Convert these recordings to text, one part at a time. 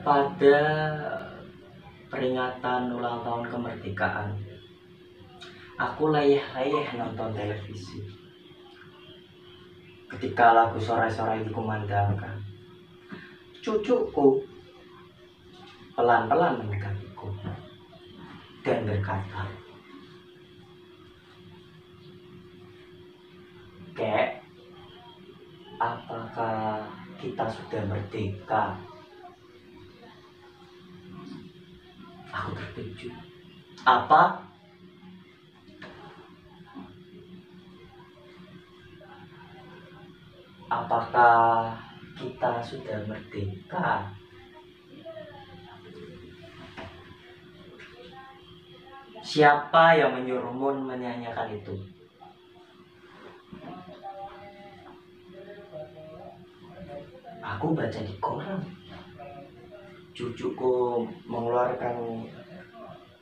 Pada peringatan ulang tahun kemerdekaan, aku leyeh-leyeh nonton televisi. Ketika lagu sorai-sorai dikumandangkan, cucuku pelan-pelan mendekatiku dan berkata, "Kek, apakah kita sudah merdeka?" Aku terkejut. Apa? Apakah kita sudah merdeka? Siapa yang menyuruhmu menyanyikan itu? Aku baca di koran. Cucuku mengeluarkan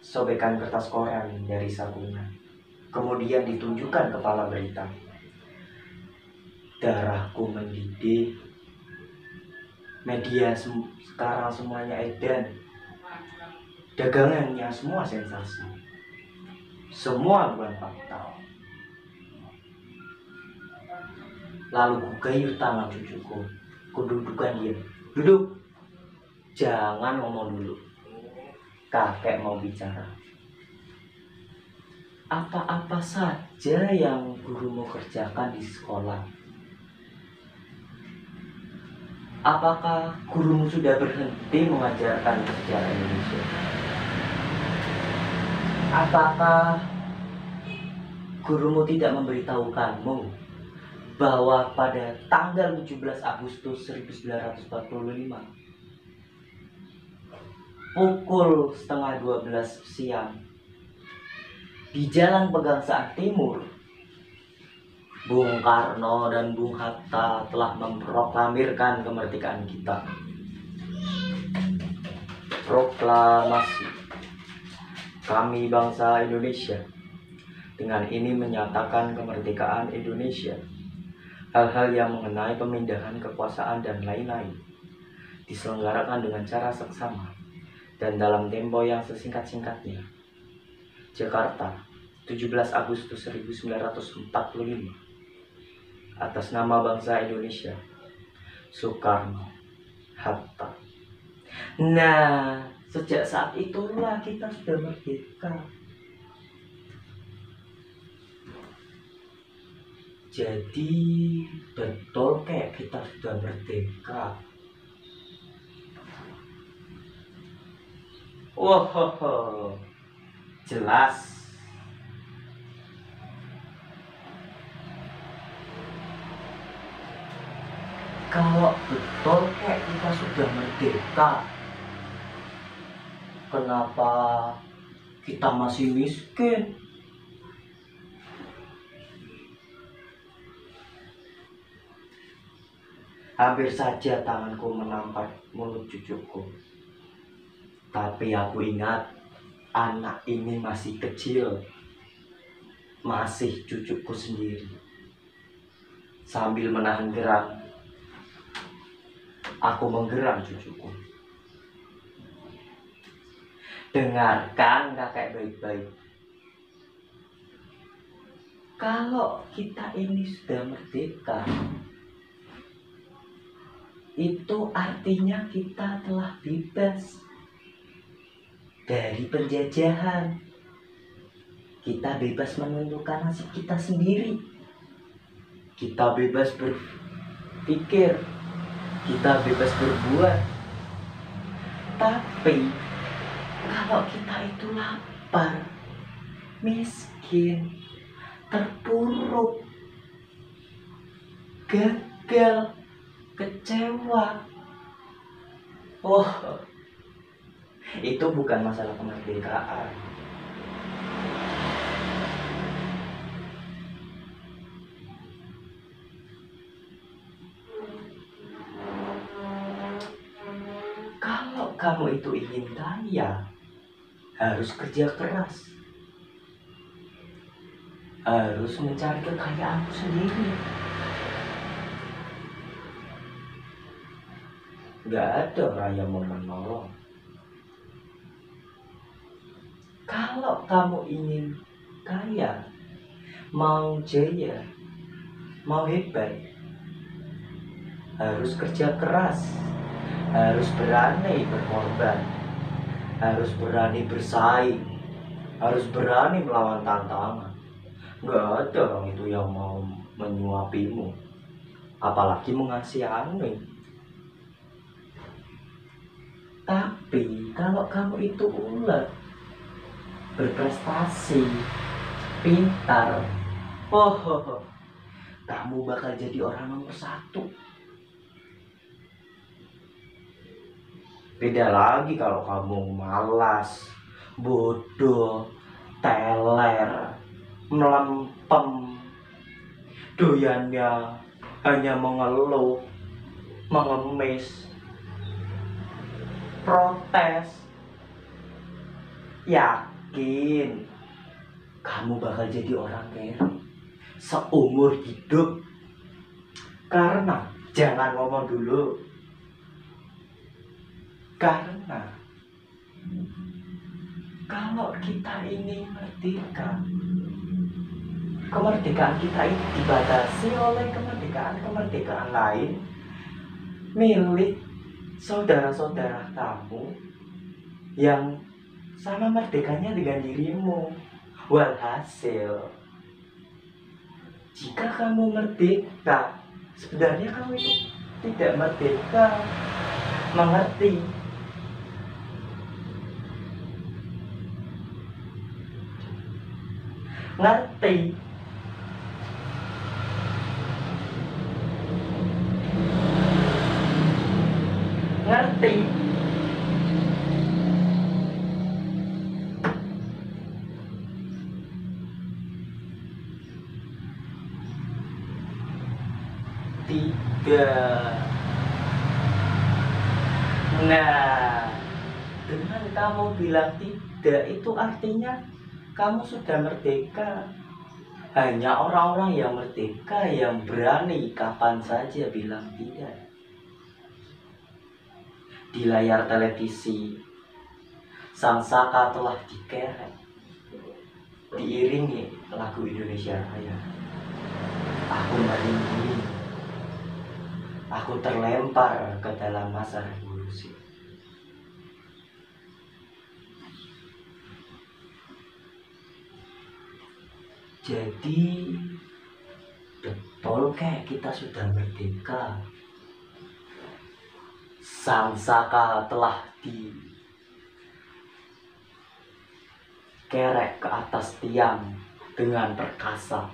sobekan kertas koran dari sakunya. Kemudian ditunjukkan kepala berita. Darahku mendidih. Media sekarang semuanya edan. Dagangannya semua sensasi. Semua bukan fakta. Lalu kugayuh tangan cucuku. Kududukan dia. Duduk. Jangan ngomong dulu. Kakek mau bicara. Apa-apa saja yang gurumu kerjakan di sekolah? Apakah gurumu sudah berhenti mengajarkan sejarah Indonesia? Apakah gurumu tidak memberitahukanmu bahwa pada tanggal 17 Agustus 1945 pukul setengah 12 siang di Jalan Pegangsaan Timur, Bung Karno dan Bung Hatta telah memproklamirkan kemerdekaan kita. Proklamasi, kami bangsa Indonesia dengan ini menyatakan kemerdekaan Indonesia. Hal-hal yang mengenai pemindahan kekuasaan dan lain-lain diselenggarakan dengan cara seksama dan dalam tempo yang sesingkat-singkatnya. Jakarta, 17 Agustus 1945. Atas nama bangsa Indonesia, Soekarno, Hatta. Nah, sejak saat itulah kita sudah merdeka. Jadi betul kayak kita sudah merdeka. Wow, jelas. Kalau betul kayak kita sudah merdeka, kenapa kita masih miskin? Hampir saja tanganku menampak mulut cucuku. Tapi aku ingat anak ini masih kecil. Masih cucuku sendiri. Sambil menahan gerak, aku menggeram cucuku. Dengarkan kakek baik-baik. Kalau kita ini sudah merdeka, itu artinya kita telah bebas dari penjajahan. Kita bebas menentukan nasib kita sendiri. Kita bebas berpikir. Kita bebas berbuat. Tapi kalau kita itu lapar, miskin, terpuruk, gagal, kecewa, itu bukan masalah kemerdekaan. Kalau kamu itu ingin kaya, harus kerja keras, harus mencari kekayaanmu sendiri. Nggak ada orang yang mau menolong. Kalau kamu ingin kaya, mau jaya, mau hebat, harus kerja keras, harus berani berkorban, harus berani bersaing, harus berani melawan tantangan. Nggak ada orang itu yang mau menyuapimu, apalagi mengasihani. Tapi kalau kamu itu ulet, berprestasi, pintar, oh, kamu bakal jadi orang nomor satu. Beda lagi kalau kamu malas, bodoh, teler, melempem, doyannya hanya mengeluh, mengemis, protes. Yakin kamu bakal jadi orang kere seumur hidup. Karena jangan ngomong dulu, karena kalau kita ini merdeka, kemerdekaan kita ini dibatasi oleh kemerdekaan lain milik saudara-saudara kamu yang sama merdekanya dengan dirimu. Walhasil, jika kamu merdeka, sebenarnya kamu itu tidak merdeka. Mengerti? Ngerti? Ngerti? Tidak. Nah, dengan kamu bilang tidak, itu artinya kamu sudah merdeka. Hanya orang-orang yang merdeka yang berani kapan saja bilang tidak. Di layar televisi, sang saka telah dikerek, diiringi lagu Indonesia Raya. Aku merinding. Aku terlempar ke dalam masa revolusi. Jadi betul kayak kita sudah merdeka. Sang saka telah dikerek ke atas tiang dengan perkasa.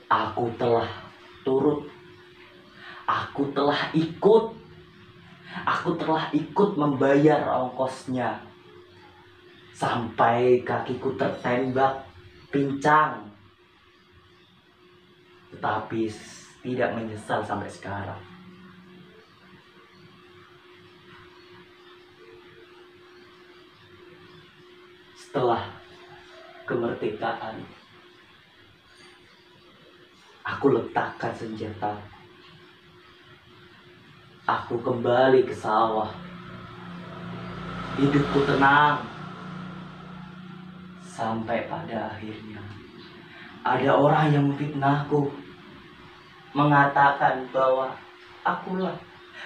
Aku telah turut, aku telah ikut, aku telah ikut membayar ongkosnya sampai kakiku tertembak pincang, tetapi tidak menyesal sampai sekarang. Setelah kemerdekaan, aku letakkan senjata. Aku kembali ke sawah. Hidupku tenang. Sampai pada akhirnya ada orang yang memfitnahku, mengatakan bahwa akulah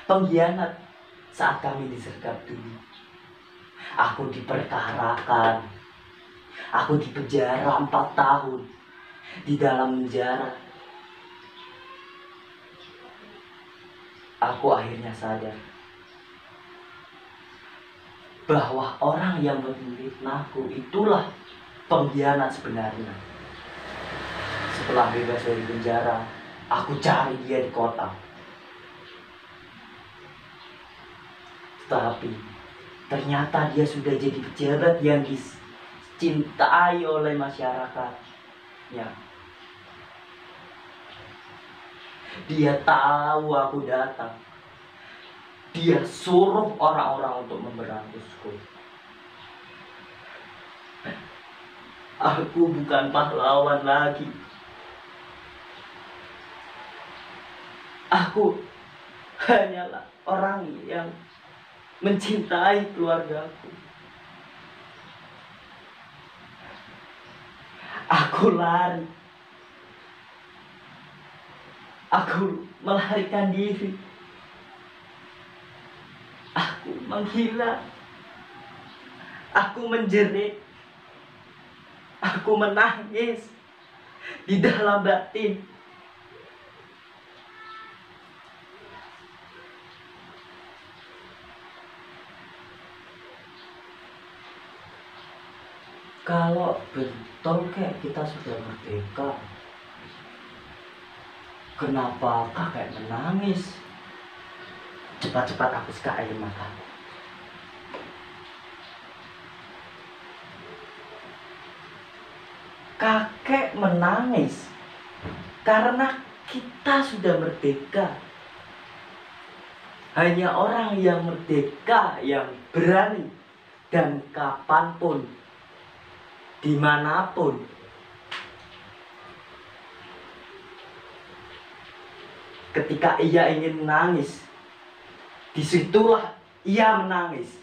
pengkhianat saat kami disergap dulu. Aku diperkarakan, aku dipenjara 4 tahun. Di dalam penjara aku akhirnya sadar bahwa orang yang memfitnahku itulah pengkhianat sebenarnya. Setelah bebas dari penjara, aku cari dia di kota. Tetapi ternyata dia sudah jadi pejabat yang dicintai oleh masyarakat. Ya. Dia tahu aku datang. Dia suruh orang-orang untuk memberantasku. Aku bukan pahlawan lagi. Aku hanyalah orang yang mencintai keluargaku. Aku lari, aku melarikan diri, aku menghilang, aku menjerit, aku menangis di dalam batin. Kalau betul kayak kita sudah merdeka, kenapa kakek menangis? Cepat-cepat aku suka air mata. Kakek menangis karena kita sudah merdeka. Hanya orang yang merdeka yang berani, dan kapanpun, dimanapun, ketika ia ingin menangis, disitulah ia menangis.